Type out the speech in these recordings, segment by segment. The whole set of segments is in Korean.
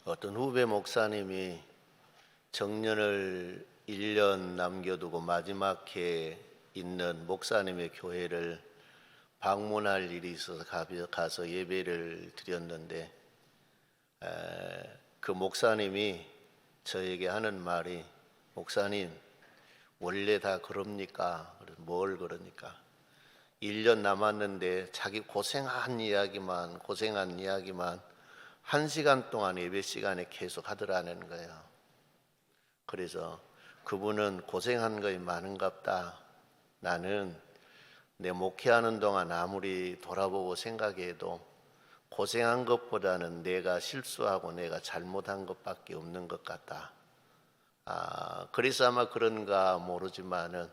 어떤 후배 목사님이 정년을 1년 남겨두고 마지막 해에 있는 목사님의 교회를 방문할 일이 있어서 가서 예배를 드렸는데 그 목사님이 저에게 하는 말이, 목사님 원래 다 그럽니까? 뭘 그러니까 1년 남았는데 자기 고생한 이야기만 1시간 동안 예배 시간에 계속 하더라는 거예요. 그래서 그분은 고생한 것이 많은갑다. 나는 내 목회하는 동안 아무리 돌아보고 생각해도 고생한 것보다는 내가 실수하고 내가 잘못한 것밖에 없는 것 같다. 그래서 아마 그런가 모르지만은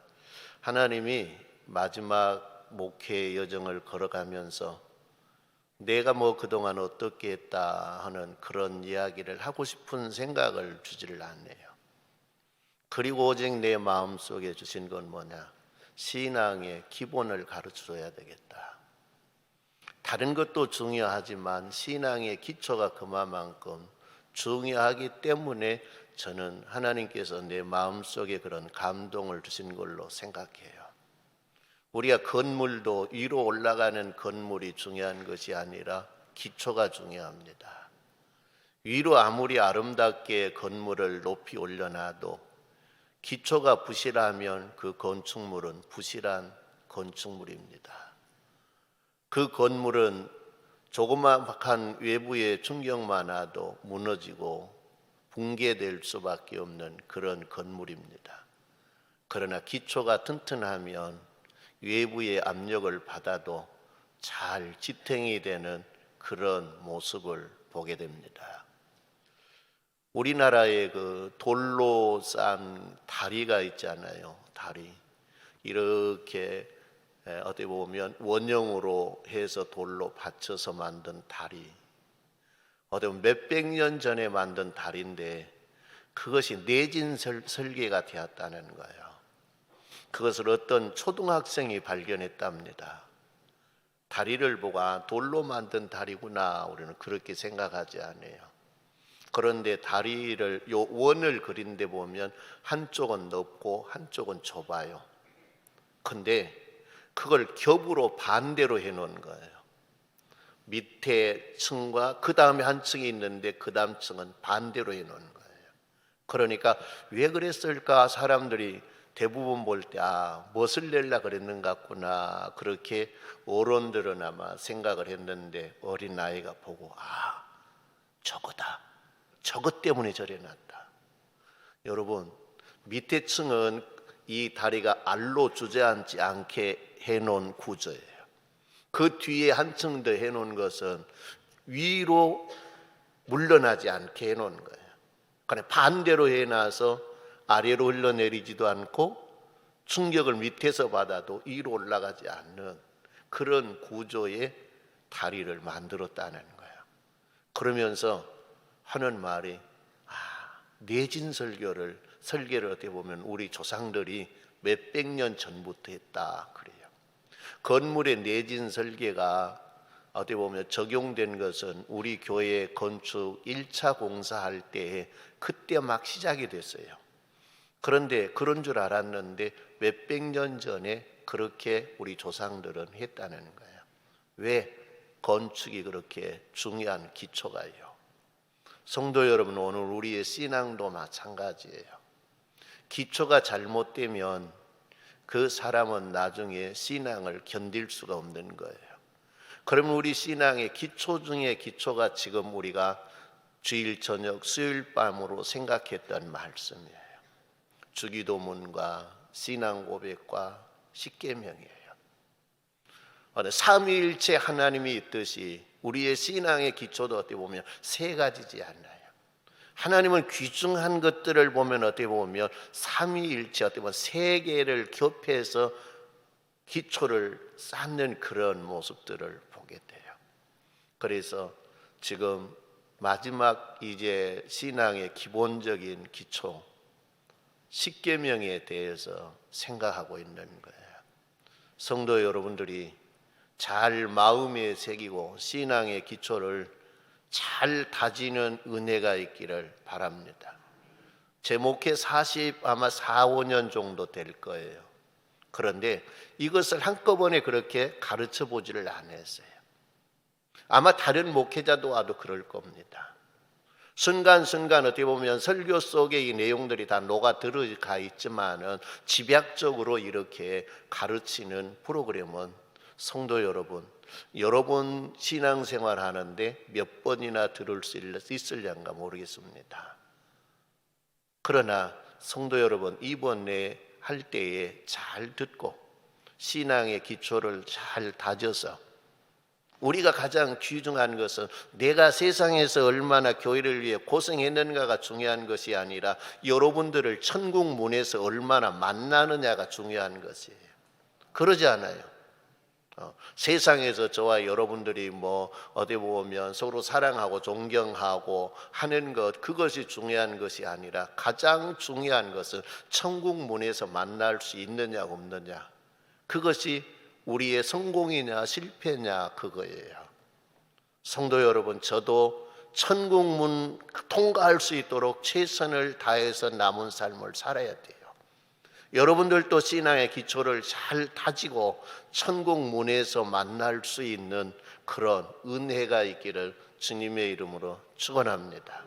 하나님이 마지막 목회 여정을 걸어가면서 내가 그동안 어떻게 했다 하는 그런 이야기를 하고 싶은 생각을 주지를 않네요. 그리고 오직 내 마음속에 주신 건 뭐냐? 신앙의 기본을 가르쳐줘야 되겠다. 다른 것도 중요하지만 신앙의 기초가 그만큼 중요하기 때문에 저는 하나님께서 내 마음속에 그런 감동을 주신 걸로 생각해요. 우리가 건물도 위로 올라가는 건물이 중요한 것이 아니라 기초가 중요합니다. 위로 아무리 아름답게 건물을 높이 올려놔도 기초가 부실하면 그 건축물은 부실한 건축물입니다. 그 건물은 조그마한 외부의 충격만 와도 무너지고 붕괴될 수밖에 없는 그런 건물입니다. 그러나 기초가 튼튼하면 외부의 압력을 받아도 잘 지탱이 되는 그런 모습을 보게 됩니다. 우리나라에 그 돌로 싼 다리가 있잖아요. 다리. 이렇게 어떻게 보면 원형으로 해서 돌로 받쳐서 만든 다리. 어떻게 보면 몇백 년 전에 만든 다리인데 그것이 내진 설계가 되었다는 거예요. 그것을 어떤 초등학생이 발견했답니다. 다리를 보고 돌로 만든 다리구나, 우리는 그렇게 생각하지 않아요. 그런데 다리를 요 원을 그린 데 보면 한쪽은 넓고 한쪽은 좁아요. 근데 그걸 겹으로 반대로 해놓은 거예요. 밑에 층과 그 다음에 한 층이 있는데 그 다음 층은 반대로 해놓은 거예요. 그러니까 왜 그랬을까? 사람들이 대부분 볼 때 멋을 내려고 그랬는 것 같구나, 그렇게 어른들은 아마 생각을 했는데 어린아이가 보고 저거다, 저것 때문에 저래 놨다. 여러분, 밑에 층은 이 다리가 알로 주저앉지 않게 해놓은 구조예요. 그 뒤에 한 층 더 해놓은 것은 위로 물러나지 않게 해놓은 거예요. 그러니까 반대로 해놔서 아래로 흘러내리지도 않고 충격을 밑에서 받아도 위로 올라가지 않는 그런 구조의 다리를 만들었다는 거예요. 그러면서 하는 말이 내진 설계를 어떻게 보면 우리 조상들이 몇백 년 전부터 했다 그래요. 건물의 내진 설계가 어떻게 보면 적용된 것은 우리 교회 건축 1차 공사할 때 그때 막 시작이 됐어요. 그런데 그런 줄 알았는데 몇백 년 전에 그렇게 우리 조상들은 했다는 거예요. 왜? 건축이 그렇게 중요한 기초가요. 성도 여러분, 오늘 우리의 신앙도 마찬가지예요. 기초가 잘못되면 그 사람은 나중에 신앙을 견딜 수가 없는 거예요. 그러면 우리 신앙의 기초 중에 기초가 지금 우리가 주일 저녁 수요일 밤으로 생각했던 말씀이에요. 주기도문과 신앙 고백과 십계명이에요. 삼위일체 하나님이 있듯이 우리의 신앙의 기초도 어떻게 보면 세 가지지 않나요? 하나님은 귀중한 것들을 보면 어떻게 보면 삼위일체, 어떻게 보면 세 개를 겹해서 기초를 쌓는 그런 모습들을 보게 돼요. 그래서 지금 마지막 이제 신앙의 기본적인 기초 십계명에 대해서 생각하고 있는 거예요. 성도 여러분들이 잘 마음에 새기고 신앙의 기초를 잘 다지는 은혜가 있기를 바랍니다. 제 목회 4 5년 정도 될 거예요. 그런데 이것을 한꺼번에 그렇게 가르쳐 보지를 않았어요. 아마 다른 목회자도 와도 그럴 겁니다. 순간순간 어떻게 보면 설교 속에 이 내용들이 다 녹아 들어가 있지만은 집약적으로 이렇게 가르치는 프로그램은 성도 여러분, 여러분 신앙생활 하는데 몇 번이나 들을 수 있을런가 모르겠습니다. 그러나 성도 여러분, 이번에 할 때에 잘 듣고 신앙의 기초를 잘 다져서, 우리가 가장 귀중한 것은 내가 세상에서 얼마나 교회를 위해 고생했는가가 중요한 것이 아니라 여러분들을 천국 문에서 얼마나 만나느냐가 중요한 것이에요. 그러지 않아요. 세상에서 저와 여러분들이 어디 보면 서로 사랑하고 존경하고 하는 것, 그것이 중요한 것이 아니라 가장 중요한 것은 천국 문에서 만날 수 있느냐 없느냐, 그것이 우리의 성공이냐 실패냐 그거예요. 성도 여러분, 저도 천국 문 통과할 수 있도록 최선을 다해서 남은 삶을 살아야 돼요. 여러분들도 신앙의 기초를 잘 다지고 천국 문에서 만날 수 있는 그런 은혜가 있기를 주님의 이름으로 축원합니다.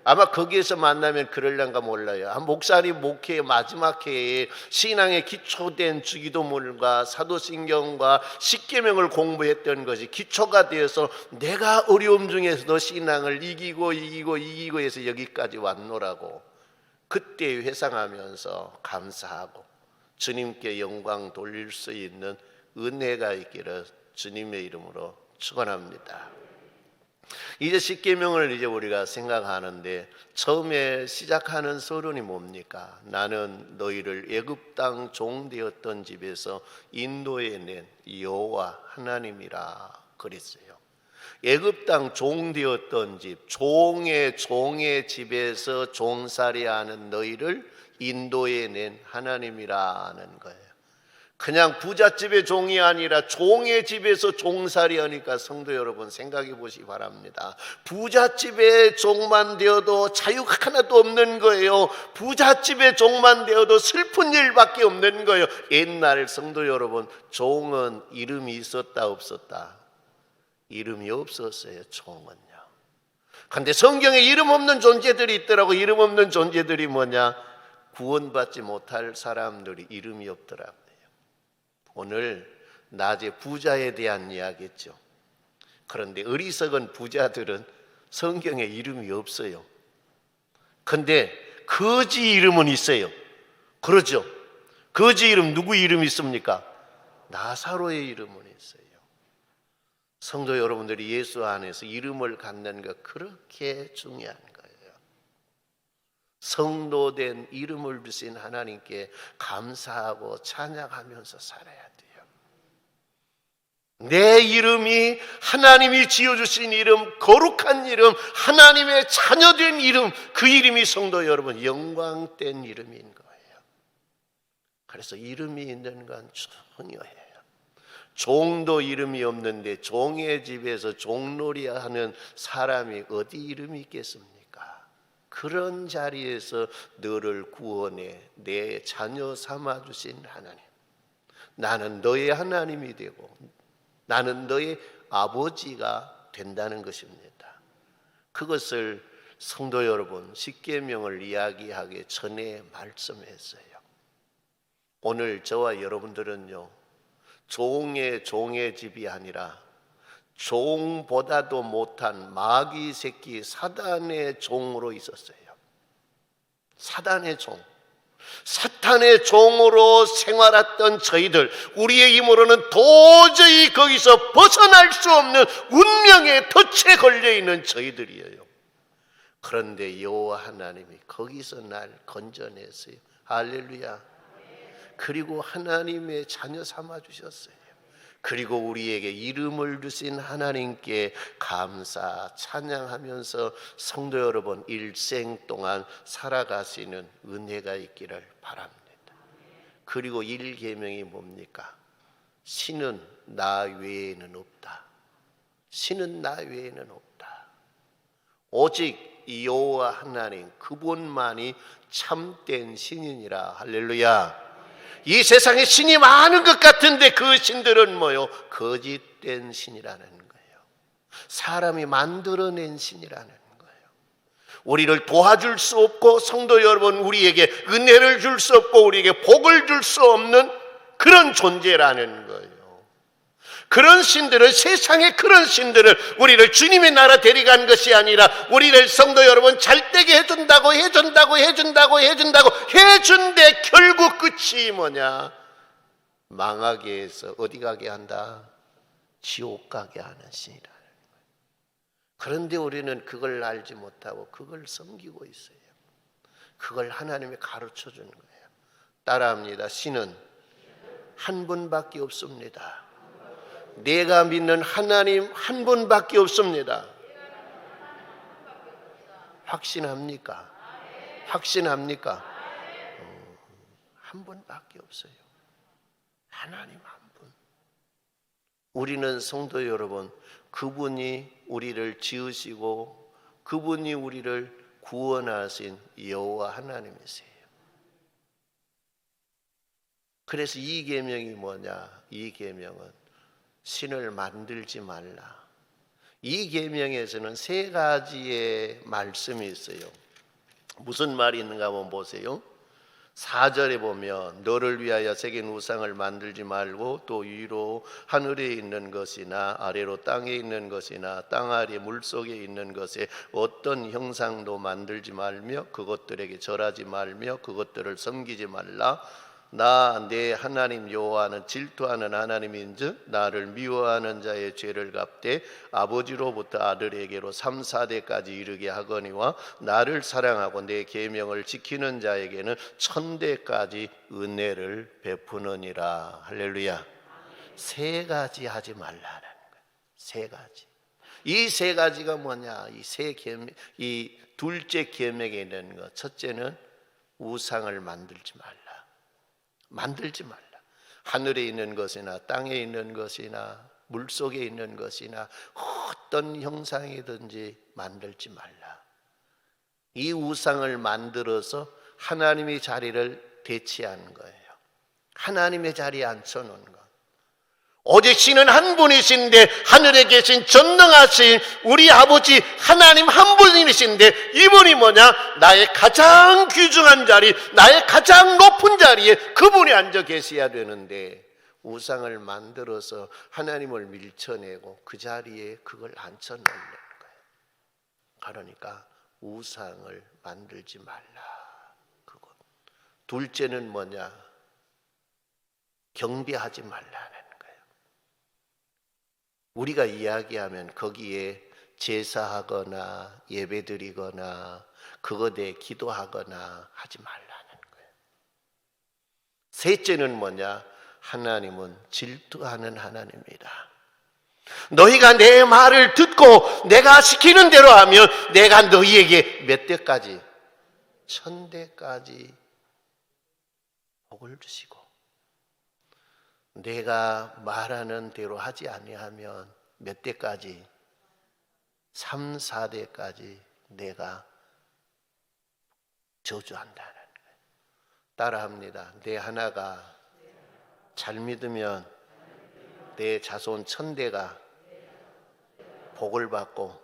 아마 거기에서 만나면 그럴란가 몰라요. 한 목사님 목회의 마지막 해에 신앙의 기초된 주기도문과 사도신경과 십계명을 공부했던 것이 기초가 되어서 내가 어려움 중에서도 신앙을 이기고 해서 여기까지 왔노라고 그때 회상하면서 감사하고 주님께 영광 돌릴 수 있는 은혜가 있기를 주님의 이름으로 축원합니다. 이제 십계명을 이제 우리가 생각하는데 처음에 시작하는 서론이 뭡니까? 나는 너희를 애굽 땅 종 되었던 집에서 인도해 낸 여호와 하나님이라 그랬어요. 애굽 땅 종 되었던 집, 종의 집에서 종살이하는 너희를 인도해 낸 하나님이라는 거예요. 그냥 부잣집의 종이 아니라 종의 집에서 종살이하니까 성도 여러분 생각해 보시기 바랍니다. 부잣집의 종만 되어도 자유가 하나도 없는 거예요. 부잣집의 종만 되어도 슬픈 일밖에 없는 거예요. 옛날 성도 여러분, 종은 이름이 있었다 없었다? 이름이 없었어요. 종은요. 그런데 성경에 이름 없는 존재들이 있더라고. 이름 없는 존재들이 뭐냐? 구원받지 못할 사람들이 이름이 없더라고요. 오늘 낮에 부자에 대한 이야기했죠. 그런데 어리석은 부자들은 성경에 이름이 없어요. 그런데 거지 이름은 있어요. 그러죠? 거지 이름, 누구 이름이 있습니까? 나사로의 이름은 있어요. 성도 여러분들이 예수 안에서 이름을 갖는 것 그렇게 중요한 거예요. 성도된 이름을 주신 하나님께 감사하고 찬양하면서 살아야 돼요. 내 이름이 하나님이 지어주신 이름, 거룩한 이름, 하나님의 자녀된 이름, 그 이름이 성도 여러분 영광된 이름인 거예요. 그래서 이름이 있는 건 중요해요. 종도 이름이 없는데 종의 집에서 종놀이하는 사람이 어디 이름이 있겠습니까? 그런 자리에서 너를 구원해 내 자녀 삼아주신 하나님, 나는 너의 하나님이 되고 나는 너의 아버지가 된다는 것입니다. 그것을 성도 여러분 십계명을 이야기하기 전에 말씀했어요. 오늘 저와 여러분들은요, 종의 집이 아니라 종보다도 못한 마귀 새끼 사단의 종으로 있었어요. 사단의 종, 사탄의 종으로 생활했던 저희들, 우리의 힘으로는 도저히 거기서 벗어날 수 없는 운명의 덫에 걸려있는 저희들이에요. 그런데 여호와 하나님이 거기서 날 건져냈어요. 할렐루야. 그리고 하나님의 자녀 삼아주셨어요. 그리고 우리에게 이름을 주신 하나님께 감사 찬양하면서 성도 여러분 일생 동안 살아가시는 은혜가 있기를 바랍니다. 그리고 1계명이 뭡니까? 신은 나 외에는 없다. 신은 나 외에는 없다. 오직 여호와 하나님 그분만이 참된 신이니라. 할렐루야. 이 세상에 신이 많은 것 같은데 그 신들은 뭐요? 거짓된 신이라는 거예요. 사람이 만들어낸 신이라는 거예요. 우리를 도와줄 수 없고, 성도 여러분, 우리에게 은혜를 줄 수 없고 우리에게 복을 줄 수 없는 그런 존재라는 거예요. 그런 신들은, 세상의 그런 신들은 우리를 주님의 나라 데려간 것이 아니라 우리를, 성도 여러분, 잘되게 해준다고 해준데 결국 끝이 뭐냐? 망하게 해서 어디 가게 한다? 지옥 가게 하는 신이라는 거예요. 그런데 우리는 그걸 알지 못하고 그걸 섬기고 있어요. 그걸 하나님이 가르쳐 주는 거예요. 따라합니다. 신은 한 분밖에 없습니다. 내가 믿는 하나님 한 분밖에 없습니다. 확신합니까? 확신합니까? 한 분밖에 없어요. 하나님 한 분. 우리는, 성도 여러분, 그분이 우리를 지으시고 그분이 우리를 구원하신 여호와 하나님이세요. 그래서 이 계명이 뭐냐? 이 계명은 신을 만들지 말라. 이 계명에서는 세 가지의 말씀이 있어요. 무슨 말이 있는가 한번 보세요. 4절에 보면 너를 위하여 새긴 우상을 만들지 말고 또 위로 하늘에 있는 것이나 아래로 땅에 있는 것이나 땅 아래 물속에 있는 것에 어떤 형상도 만들지 말며 그것들에게 절하지 말며 그것들을 섬기지 말라. 나 내 하나님 여호와는 질투하는 하나님인즉 나를 미워하는 자의 죄를 갚되 아버지로부터 아들에게로 3, 4대까지 이르게 하거니와 나를 사랑하고 내 계명을 지키는 자에게는 1000대까지 은혜를 베푸느니라. 할렐루야. 세 가지 하지 말라는 거예요. 세 가지. 이 세 가지가 뭐냐? 이 둘째 계명에 있는 것. 첫째는 우상을 만들지 말라. 만들지 말라. 하늘에 있는 것이나 땅에 있는 것이나 물속에 있는 것이나 어떤 형상이든지 만들지 말라. 이 우상을 만들어서 하나님의 자리를 대체하는 거예요. 하나님의 자리에 앉혀놓은 것. 오직 신은 한 분이신데 하늘에 계신 전능하신 우리 아버지 하나님 한 분이신데 이분이 뭐냐? 나의 가장 귀중한 자리, 나의 가장 높은 자리에 그분이 앉아 계셔야 되는데 우상을 만들어서 하나님을 밀쳐내고 그 자리에 그걸 앉혀놓는 거예요. 그러니까 우상을 만들지 말라. 그거. 둘째는 뭐냐? 경배하지 말라는. 우리가 이야기하면 거기에 제사하거나 예배드리거나 그것에 기도하거나 하지 말라는 거예요. 셋째는 뭐냐? 하나님은 질투하는 하나님이다. 너희가 내 말을 듣고 내가 시키는 대로 하면 내가 너희에게 몇 대까지? 1000대까지 복을 주시고 내가 말하는 대로 하지 아니하면 몇 대까지? 3, 4대까지 내가 저주한다는 거예요. 따라합니다. 내 하나가 잘 믿으면 내 자손 1000대가 복을 받고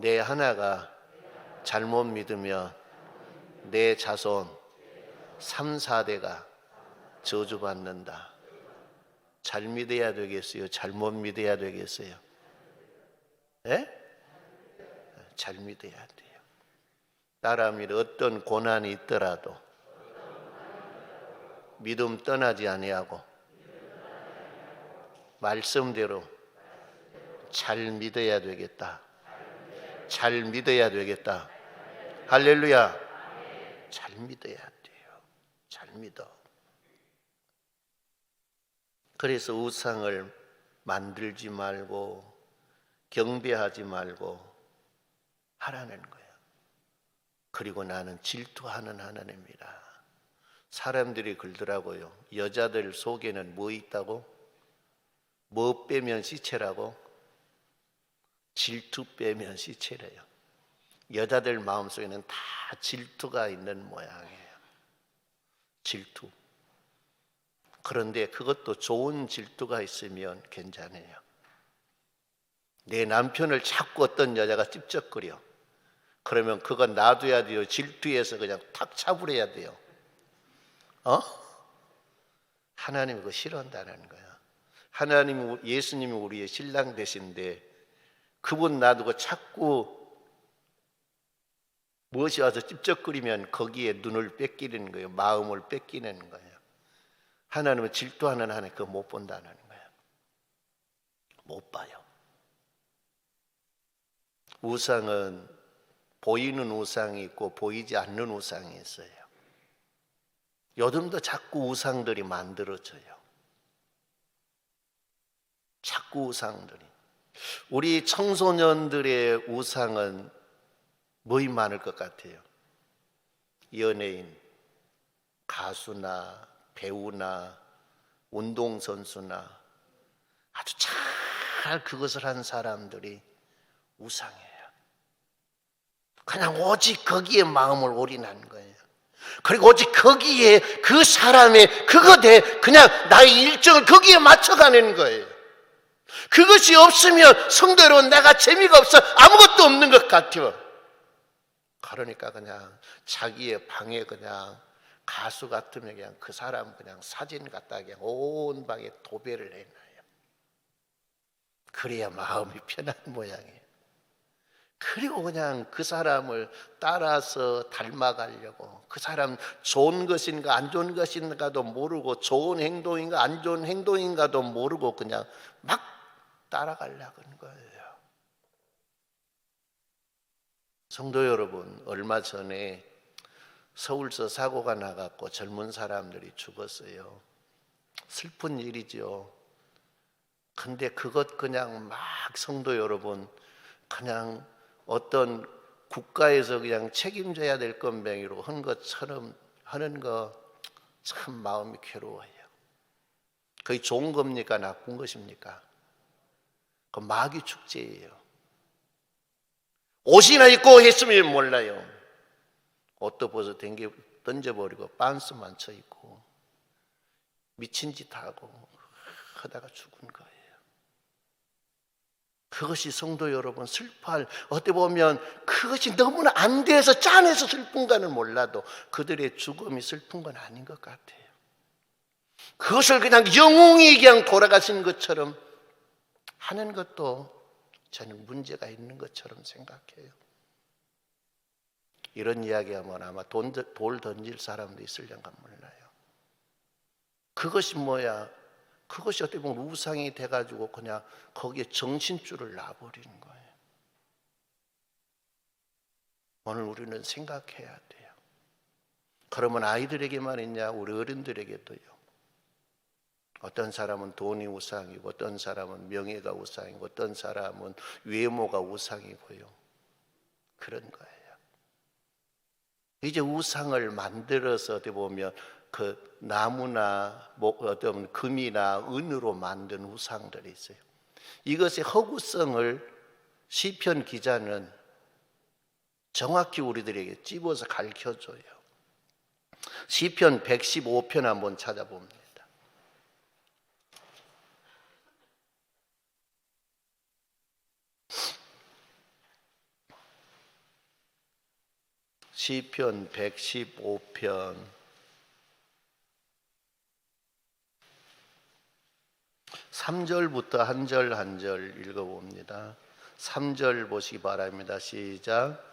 내 하나가 잘못 믿으면 내 자손 3, 4대가 저주받는다. 잘 믿어야 되겠어요? 잘못 믿어야 되겠어요? 예? 잘 믿어야 돼요. 따라합니다. 어떤 고난이 있더라도 믿음 떠나지 아니하고 말씀대로 잘 믿어야 되겠다. 잘 믿어야 되겠다. 할렐루야. 잘 믿어야 돼요. 잘 믿어. 그래서 우상을 만들지 말고 경배하지 말고 하라는 거예요. 그리고 나는 질투하는 하나님이라. 사람들이 그러더라고요. 여자들 속에는 뭐 있다고? 뭐 빼면 시체라고? 질투 빼면 시체래요. 여자들 마음속에는 다 질투가 있는 모양이에요. 질투. 그런데 그것도 좋은 질투가 있으면 괜찮아요. 내 남편을 자꾸 어떤 여자가 찝쩍거려. 그러면 그건 놔둬야 돼요. 질투해서 그냥 탁 차버려야 돼요. 하나님이 그거 싫어한다는 거야. 예수님이 우리의 신랑 되신데 그분 놔두고 자꾸 무엇이 와서 찝쩍거리면 거기에 눈을 뺏기는 거예요. 마음을 뺏기는 거예요. 하나님은 질투하는 하나님 그거 못 본다는 거예요. 못 봐요. 우상은 보이는 우상이 있고 보이지 않는 우상이 있어요. 요즘도 자꾸 우상들이 만들어져요. 자꾸 우상들이. 우리 청소년들의 우상은 뭐이 많을 것 같아요? 연예인, 가수나 배우나 운동선수나 아주 잘 그것을 한 사람들이 우상이에요. 그냥 오직 거기에 마음을 올인한 거예요. 그리고 오직 거기에 그 사람의 그것에 그냥 나의 일정을 거기에 맞춰가는 거예요. 그것이 없으면 성도 여러분 내가 재미가 없어 아무것도 없는 것 같아요. 그러니까 그냥 자기의 방에 그냥 가수 같으면 그냥 그 사람 그냥 사진 갖다 그냥 온 방에 도배를 해놔요. 그래야 마음이 편한 모양이에요. 그리고 그냥 그 사람을 따라서 닮아가려고 그 사람 좋은 것인가 안 좋은 것인가도 모르고 좋은 행동인가 안 좋은 행동인가도 모르고 그냥 막 따라가려고 하는 거예요. 성도 여러분, 얼마 전에 서울서 사고가 나갖고 젊은 사람들이 죽었어요. 슬픈 일이죠. 근데 그것 그냥 막 성도 여러분 그냥 어떤 국가에서 그냥 책임져야 될 건명의로 한 것처럼 하는 거 참 마음이 괴로워요. 그게 좋은 겁니까? 나쁜 것입니까? 그 마귀 축제예요. 옷이나 입고 했으면 몰라요. 옷도 벗어 던져버리고 빤스만 쳐 입고 미친 짓 하고 하다가 죽은 거예요. 그것이 성도 여러분 슬퍼할 어떻게 보면 그것이 너무나 안 돼서 짠해서 슬픈가는 몰라도 그들의 죽음이 슬픈 건 아닌 것 같아요. 그것을 그냥 영웅이 그냥 돌아가신 것처럼 하는 것도 저는 문제가 있는 것처럼 생각해요. 이런 이야기하면 아마 돌 던질 사람도 있으려나 몰라요. 그것이 뭐야? 그것이 어떻게 보면 우상이 돼가지고 그냥 거기에 정신줄을 놔버리는 거예요. 오늘 우리는 생각해야 돼요. 그러면 아이들에게만 있냐? 우리 어른들에게도요. 어떤 사람은 돈이 우상이고 어떤 사람은 명예가 우상이고 어떤 사람은 외모가 우상이고요. 그런 거예요. 이제 우상을 만들어서 어떻게 보면 그 나무나 어떤 금이나 은으로 만든 우상들이 있어요. 이것의 허구성을 시편 기자는 정확히 우리들에게 찝어서 가르쳐줘요. 시편 115편 한번 찾아봅니다. 시편 115편 3절부터 한 절 한 절 읽어봅니다. 3절 보시기 바랍니다. 시작.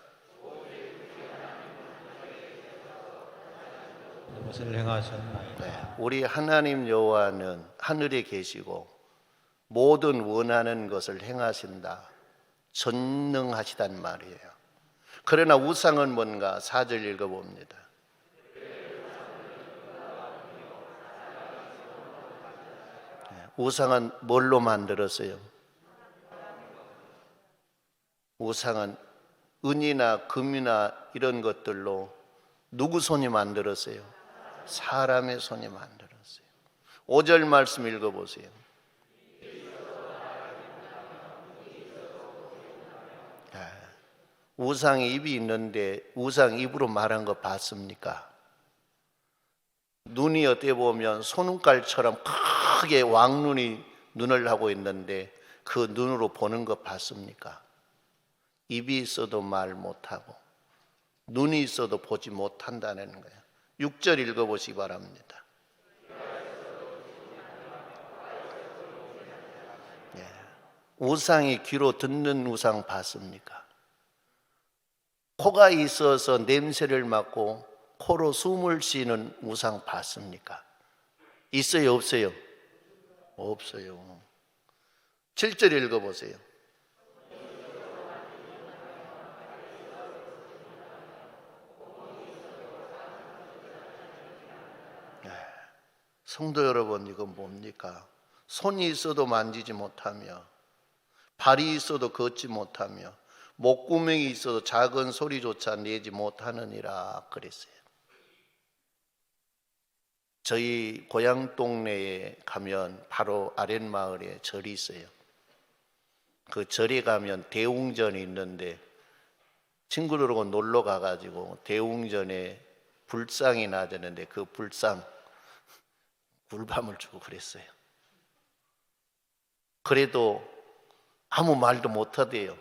무엇을 행하셨나이까? 네, 우리 하나님 여호와는 하늘에 계시고 모든 원하는 것을 행하신다. 전능하시단 말이에요. 그러나 우상은 뭔가? 4절 읽어봅니다. 우상은 뭘로 만들었어요? 우상은 은이나 금이나 이런 것들로 누구 손이 만들었어요? 사람의 손이 만들었어요. 5절 말씀 읽어보세요. 우상 입이 있는데 우상 입으로 말한 거 봤습니까? 눈이 어떻게 보면 손눈깔처럼 크게 왕눈이 눈을 하고 있는데 그 눈으로 보는 거 봤습니까? 입이 있어도 말 못하고 눈이 있어도 보지 못한다는 거예요. 6절 읽어보시기 바랍니다. 예. 우상이 귀로 듣는 우상 봤습니까? 코가 있어서 냄새를 맡고 코로 숨을 쉬는 우상 봤습니까? 있어요, 없어요? 없어요. 7절 읽어보세요. 성도 여러분, 이건 뭡니까? 손이 있어도 만지지 못하며 발이 있어도 걷지 못하며 목구멍이 있어도 작은 소리조차 내지 못하느니라 그랬어요. 저희 고향 동네에 가면 바로 아랫마을에 절이 있어요. 그 절에 가면 대웅전이 있는데 친구들하고 놀러 가가지고 대웅전에 불상이 나졌는데 그 불상 굴밤을 주고 그랬어요. 그래도 아무 말도 못하대요.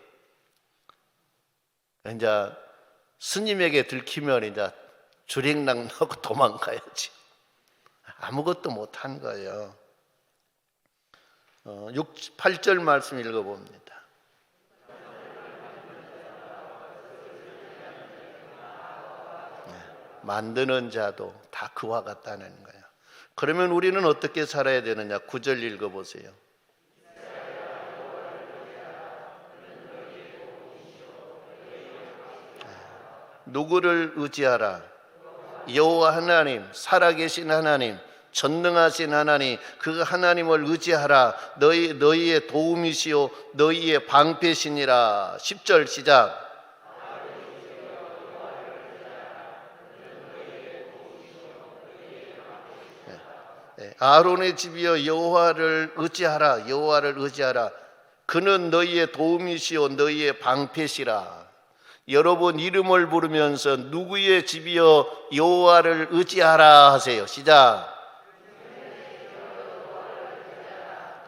이제 스님에게 들키면 이제 주랭랑 나고 도망가야지. 아무것도 못한 거예요. 8절 말씀 읽어봅니다. 만드는 자도 다 그와 같다는 거예요. 그러면 우리는 어떻게 살아야 되느냐? 9절 읽어보세요. 누구를 의지하라? 여호와 하나님, 살아계신 하나님, 전능하신 하나님, 그 하나님을 의지하라. 너희의 도움이시오 너희의 방패시니라. 10절 시작. 아론의 집이여 여호와를 의지하라. 여호와를 의지하라. 그는 너희의 도움이시오 너희의 방패시라. 여러분 이름을 부르면서 누구의 집이여 여호와를 의지하라 하세요. 시작.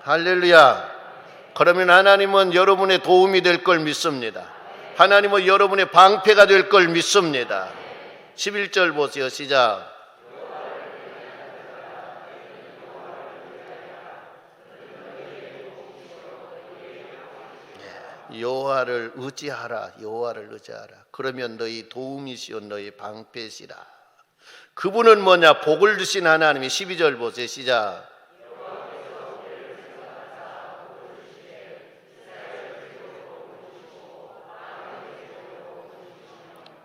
할렐루야. 그러면 하나님은 여러분의 도움이 될 걸 믿습니다. 하나님은 여러분의 방패가 될 걸 믿습니다. 11절 보세요. 시작. 여호와를 의지하라. 여호와를 의지하라. 그러면 너희 도움이시오 너희 방패시라. 그분은 뭐냐? 복을 주신 하나님이. 12절 보세요. 시작.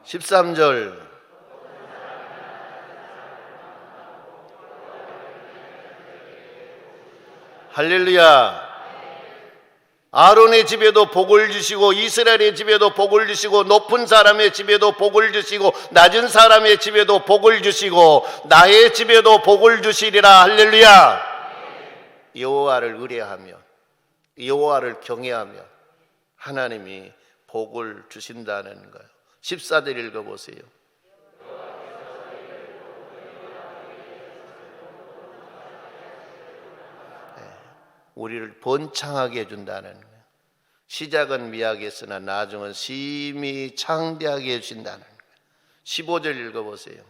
13절. 할렐루야. 아론의 집에도 복을 주시고 이스라엘의 집에도 복을 주시고 높은 사람의 집에도 복을 주시고 낮은 사람의 집에도 복을 주시고 나의 집에도 복을 주시리라. 할렐루야. 여호와를 의뢰하며 여호와를 경외하며 하나님이 복을 주신다는 거예요. 14절 읽어보세요. 우리를 번창하게 해준다는 거예요. 시작은 미약했으나 나중은 심히 창대하게 해주신다는 거예요. 15절 읽어보세요.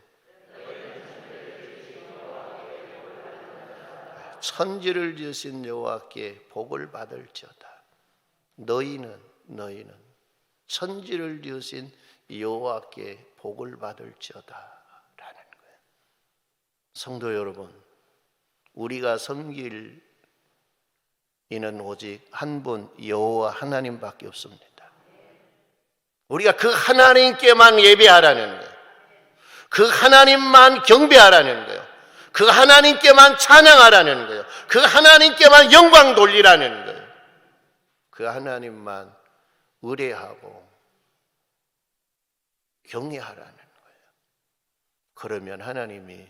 천지를 지으신 여호와께 복을 받을지어다. 너희는 천지를 지으신 여호와께 복을 받을지어다 라는 거예요. 성도 여러분, 우리가 섬길 이는 오직 한 분 여호와 하나님밖에 없습니다. 우리가 그 하나님께만 예배하라는 거예요. 그 하나님만 경배하라는 거예요. 그 하나님께만 찬양하라는 거예요. 그 하나님께만 영광 돌리라는 거예요. 그 하나님만 의뢰하고 경외하라는 거예요. 그러면 하나님이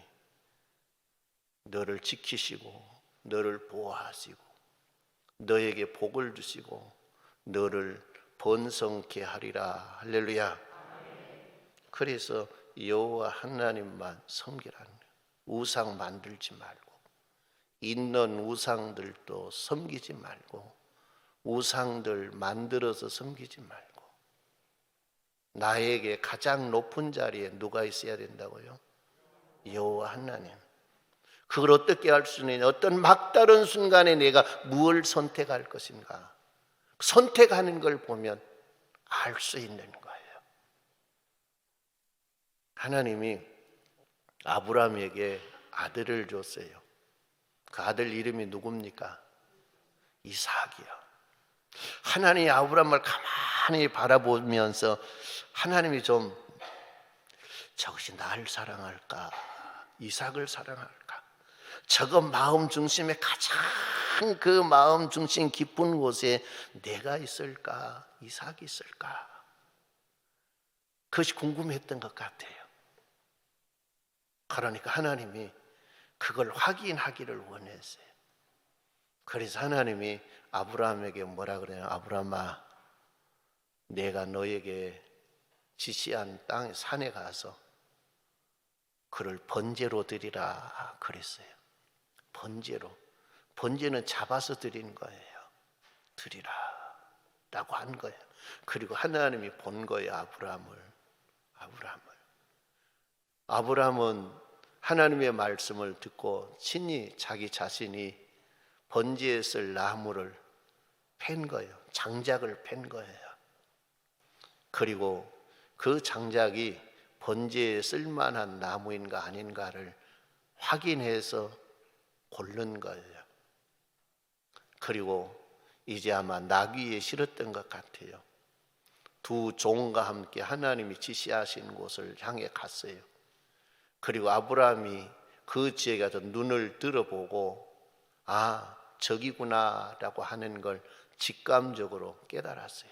너를 지키시고 너를 보호하시고 너에게 복을 주시고 너를 번성케 하리라. 할렐루야. 그래서 여호와 하나님만 섬기라는 거예요. 우상 만들지 말고, 있는 우상들도 섬기지 말고, 우상들 만들어서 섬기지 말고, 나에게 가장 높은 자리에 누가 있어야 된다고요? 여호와 하나님. 그걸 어떻게 할 수 있느냐? 어떤 막다른 순간에 내가 무엇을 선택할 것인가? 선택하는 걸 보면 알 수 있는 거예요. 하나님이 아브라함에게 아들을 줬어요. 그 아들 이름이 누굽니까? 이삭이요. 하나님이 아브라함을 가만히 바라보면서 하나님이 좀 저것이 나를 사랑할까? 이삭을 사랑할까? 저거 마음 중심에 가장 그 마음 중심 깊은 곳에 내가 있을까? 이삭이 있을까? 그것이 궁금했던 것 같아요. 그러니까 하나님이 그걸 확인하기를 원했어요. 그래서 하나님이 아브라함에게 뭐라 그래요? 아브라함아, 내가 너에게 지시한 땅 산에 가서 그를 번제로 드리라 그랬어요. 번제로. 번제는 잡아서 드리는 거예요. 드리라 라고 한 거예요. 그리고 하나님이 본 거예요. 아브라함은 하나님의 말씀을 듣고 친히 자기 자신이 번제에 쓸 나무를 팬 거예요. 장작을 팬 거예요. 그리고 그 장작이 번제에 쓸만한 나무인가 아닌가를 확인해서 고른 거예요. 그리고 이제 아마 나귀에 실었던 것 같아요. 두 종과 함께 하나님이 지시하신 곳을 향해 갔어요. 그리고 아브라함이 그 지에 가서 눈을 들어보고 아, 저기구나 라고 하는 걸 직감적으로 깨달았어요.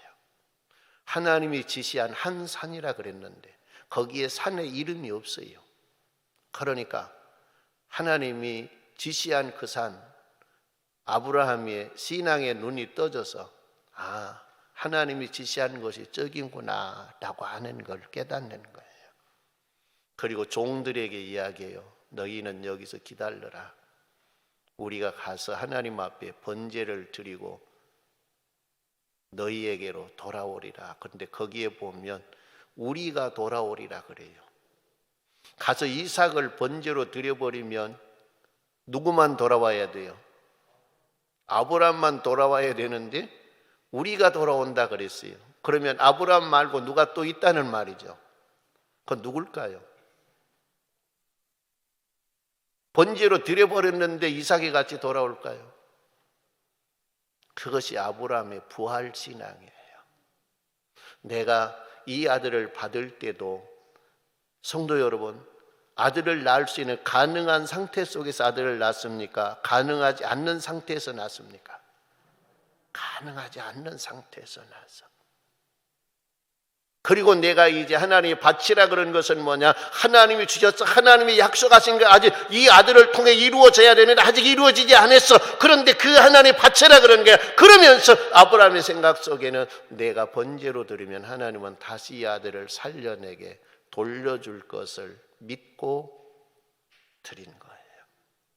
하나님이 지시한 한 산이라 그랬는데 거기에 산의 이름이 없어요. 그러니까 하나님이 지시한 그 산, 아브라함의 신앙의 눈이 떠져서 아, 하나님이 지시한 것이 저긴구나 라고 하는 걸 깨닫는 거예요. 그리고 종들에게 이야기해요. 너희는 여기서 기다려라. 우리가 가서 하나님 앞에 번제를 드리고 너희에게로 돌아오리라. 그런데 거기에 보면 우리가 돌아오리라 그래요. 가서 이삭을 번제로 드려버리면 누구만 돌아와야 돼요? 아브라함만 돌아와야 되는데 우리가 돌아온다 그랬어요. 그러면 아브라함 말고 누가 또 있다는 말이죠. 그건 누굴까요? 번제로 드려버렸는데 이삭이 같이 돌아올까요? 그것이 아브라함의 부활신앙이에요. 내가 이 아들을 받을 때도 성도 여러분, 아들을 낳을 수 있는 가능한 상태 속에서 아들을 낳습니까? 가능하지 않는 상태에서 낳습니까? 가능하지 않는 상태에서 낳았어. 그리고 내가 이제 하나님이 바치라 그런 것은 뭐냐? 하나님이 주셨어. 하나님이 약속하신 거 아직 이 아들을 통해 이루어져야 되는데 아직 이루어지지 않았어. 그런데 그 하나님이 바치라 그런 거야. 그러면서 아브라함의 생각 속에는 내가 번제로 드리면 하나님은 다시 이 아들을 살려내게 돌려줄 것을 믿고 드린 거예요.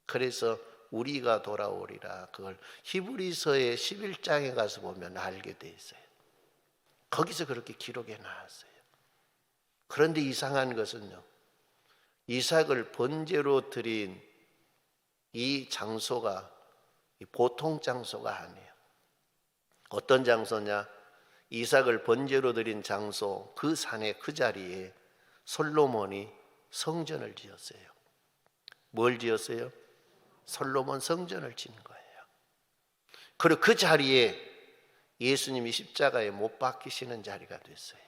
그래서 우리가 돌아오리라. 그걸 히브리서의 11장에 가서 보면 알게 돼 있어요. 거기서 그렇게 기록해 놨어요. 그런데 이상한 것은요, 이삭을 번제로 드린 이 장소가 보통 장소가 아니에요. 어떤 장소냐? 이삭을 번제로 드린 장소, 그 산에 그 자리에 솔로몬이 성전을 지었어요. 뭘 지었어요? 솔로몬 성전을 지은 거예요. 그리고 그 자리에 예수님이 십자가에 못 박히시는 자리가 됐어요.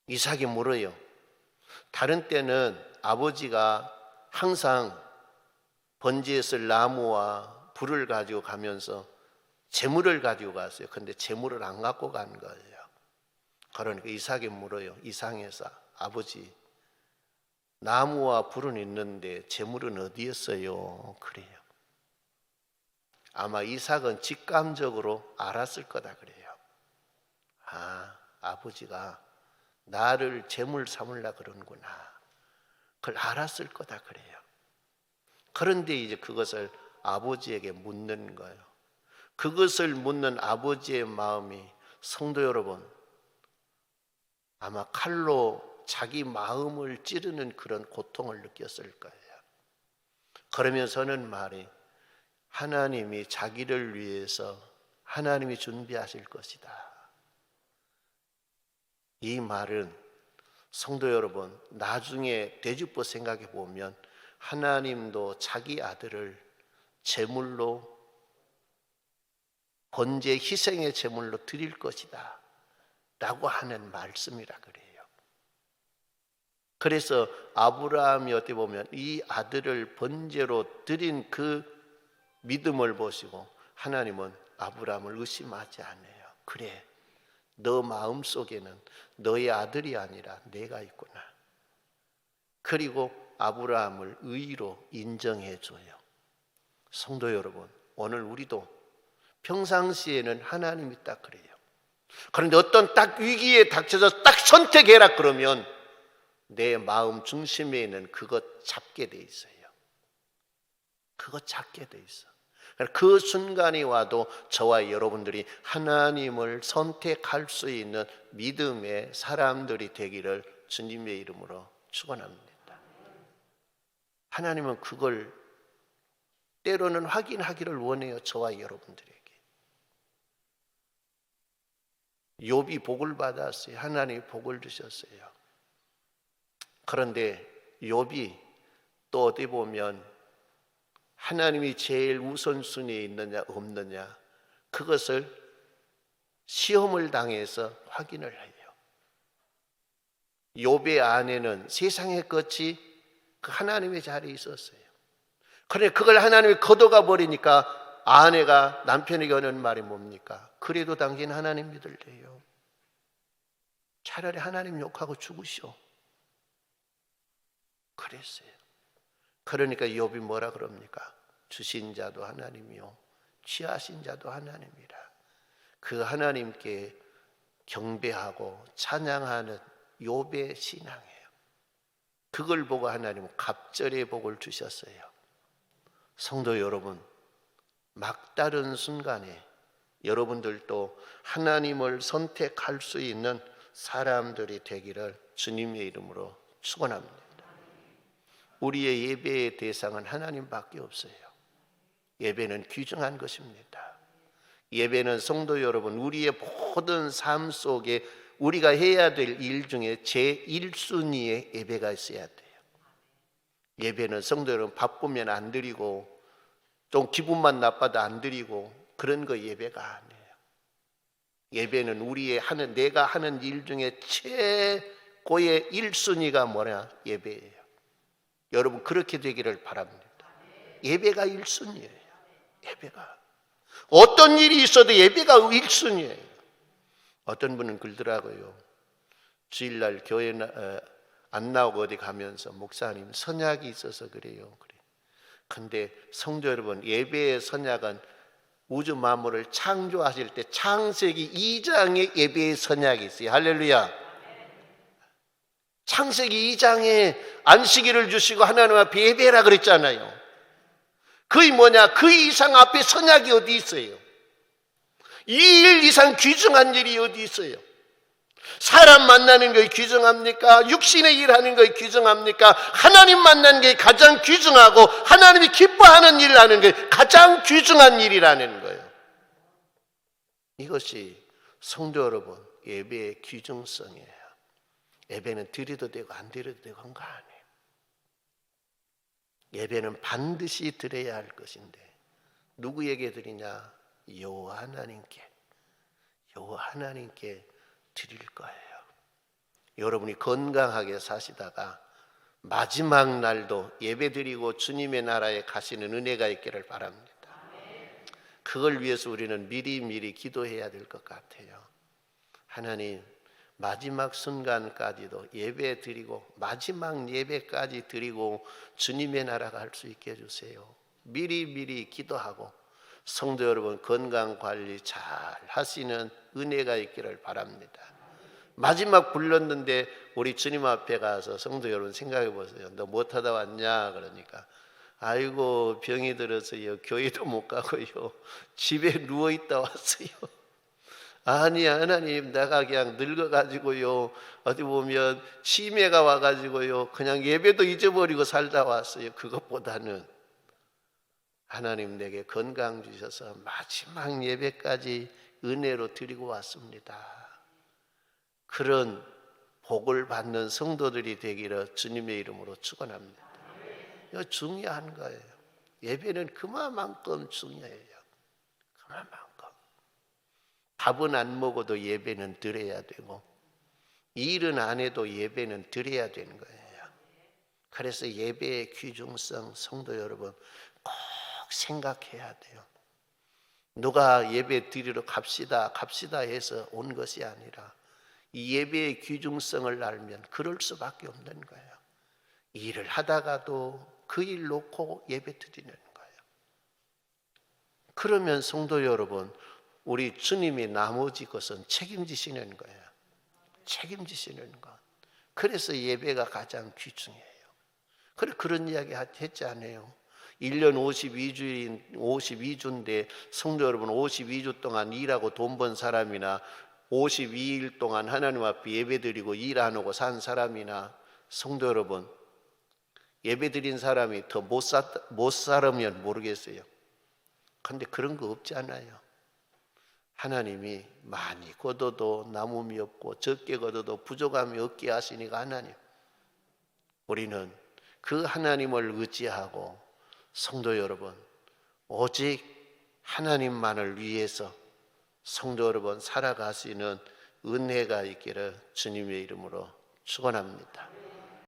이삭이 물어요. 다른 때는 아버지가 항상 번제에 쓸 나무와 불을 가지고 가면서 재물을 가지고 갔어요. 그런데 재물을 안 갖고 간 거예요. 그러니까 이삭이 물어요. 이상해서 아버지, 나무와 불은 있는데 재물은 어디에 써요? 그래요. 아마 이삭은 직감적으로 알았을 거다 그래요. 아버지가 나를 제물 삼으려 그러는구나. 그걸 알았을 거다 그래요. 그런데 이제 그것을 아버지에게 묻는 거예요. 그것을 묻는 아버지의 마음이 성도 여러분, 아마 칼로 자기 마음을 찌르는 그런 고통을 느꼈을 거예요. 그러면서는 말이 하나님이 자기를 위해서 하나님이 준비하실 것이다. 이 말은 성도 여러분, 나중에 되짚어 생각해 보면 하나님도 자기 아들을 제물로, 번제 희생의 제물로 드릴 것이다 라고 하는 말씀이라 그래요. 그래서 아브라함이 어떻게 보면 이 아들을 번제로 드린 그 믿음을 보시고 하나님은 아브라함을 의심하지 않아요. 그래, 너 마음속에는 너의 아들이 아니라 내가 있구나. 그리고 아브라함을 의로 인정해 줘요. 성도 여러분, 오늘 우리도 평상시에는 하나님이 딱 그래요. 그런데 어떤 딱 위기에 닥쳐서 딱 선택해라 그러면 내 마음 중심에는 그것 잡게 돼 있어요. 그것 잡게 돼 있어. 그 순간이 와도 저와 여러분들이 하나님을 선택할 수 있는 믿음의 사람들이 되기를 주님의 이름으로 축원합니다. 하나님은 그걸 때로는 확인하기를 원해요. 저와 여러분들에게. 욥이 복을 받았어요. 하나님이 복을 주셨어요. 그런데 욥이 또 어디 보면 하나님이 제일 우선순위에 있느냐 없느냐 그것을 시험을 당해서 확인을 해요. 욥의 아내는 세상의 끝이 그 하나님의 자리에 있었어요. 그런데 그걸 하나님이 걷어가 버리니까 아내가 남편에게 하는 말이 뭡니까? 그래도 당신 하나님 믿을래요. 차라리 하나님 욕하고 죽으시오. 그랬어요. 그러니까 욥이 뭐라 그럽니까? 주신 자도 하나님이요 취하신 자도 하나님이라. 그 하나님께 경배하고 찬양하는 욥의 신앙이에요. 그걸 보고 하나님은 갑절의 복을 주셨어요. 성도 여러분, 막다른 순간에 여러분들도 하나님을 선택할 수 있는 사람들이 되기를 주님의 이름으로 축원합니다. 우리의 예배의 대상은 하나님밖에 없어요. 예배는 귀중한 것입니다. 예배는 성도 여러분, 우리의 모든 삶 속에 우리가 해야 될 일 중에 제1순위의 예배가 있어야 돼요. 예배는 성도 여러분, 바쁘면 안 드리고 좀 기분만 나빠도 안 드리고 그런 거 예배가 아니에요. 예배는 내가 하는 일 중에 최고의 1순위가 뭐냐? 예배예요. 여러분 그렇게 되기를 바랍니다. 예배가 1순위예요. 예배가 어떤 일이 있어도 예배가 1순위예요. 어떤 분은 그러더라고요. 주일날 교회 안 나오고 어디 가면서 목사님 선약이 있어서 그래요. 근데 성도 여러분, 예배의 선약은 우주 만물을 창조하실 때 창세기 2장의 예배의 선약이 있어요. 할렐루야. 창세기 2장에 안식일을 주시고 하나님 앞에 예배라 그랬잖아요. 그게 뭐냐? 그 이상 앞에 선약이 어디 있어요? 이 일 이상 귀중한 일이 어디 있어요? 사람 만나는 게 귀중합니까? 육신의 일 하는 게 귀중합니까? 하나님 만나는 게 가장 귀중하고 하나님이 기뻐하는 일을 하는 게 가장 귀중한 일이라는 거예요. 이것이 성도 여러분, 예배의 귀중성이에요. 예배는 드려도 되고 안 드려도 되고 한 거 아니에요. 예배는 반드시 드려야 할 것인데 누구에게 드리냐? 여호와 하나님께 드릴 거예요. 여러분이 건강하게 사시다가 마지막 날도 예배드리고 주님의 나라에 가시는 은혜가 있기를 바랍니다. 그걸 위해서 우리는 미리 기도해야 될 것 같아요. 하나님, 마지막 순간까지도 예배 드리고 마지막 예배까지 드리고 주님의 나라 갈 수 있게 해주세요. 미리 기도하고 성도 여러분 건강 관리 잘 하시는 은혜가 있기를 바랍니다. 마지막 불렀는데 우리 주님 앞에 가서 성도 여러분 생각해 보세요. 너 못하다 왔냐? 그러니까 아이고 병이 들어서요 교회도 못 가고요 집에 누워 있다 왔어요. 아니 하나님 내가 그냥 늙어가지고요 어디 보면 치매가 와가지고요 그냥 예배도 잊어버리고 살다 왔어요. 그것보다는 하나님 내게 건강 주셔서 마지막 예배까지 은혜로 드리고 왔습니다. 그런 복을 받는 성도들이 되기를 주님의 이름으로 축원합니다. 이거 중요한 거예요. 예배는 그만큼 중요해요. 그만큼. 밥은 안 먹어도 예배는 드려야 되고 일은 안 해도 예배는 드려야 되는 거예요. 그래서 예배의 귀중성 성도 여러분 꼭 생각해야 돼요. 누가 예배 드리러 갑시다 해서 온 것이 아니라 이 예배의 귀중성을 알면 그럴 수밖에 없는 거예요. 일을 하다가도 그 일 놓고 예배 드리는 거예요. 그러면 성도 여러분 우리 주님이 나머지 것은 책임지시는 거예요. 책임지시는 것. 그래서 예배가 가장 귀중해요. 그런 이야기 했지 않아요? 1년 52주인데 성도 여러분 52주 동안 일하고 돈 번 사람이나 52일 동안 하나님 앞에 예배드리고 일 안 하고 산 사람이나 성도 여러분 예배드린 사람이 더 못 살으면 모르겠어요. 그런데 그런 거 없지 않아요. 하나님이 많이 거둬도 남음이 없고 적게 거둬도 부족함이 없게 하시니까 하나님 우리는 그 하나님을 의지하고 성도 여러분 오직 하나님만을 위해서 성도 여러분 살아가시는 은혜가 있기를 주님의 이름으로 축원합니다.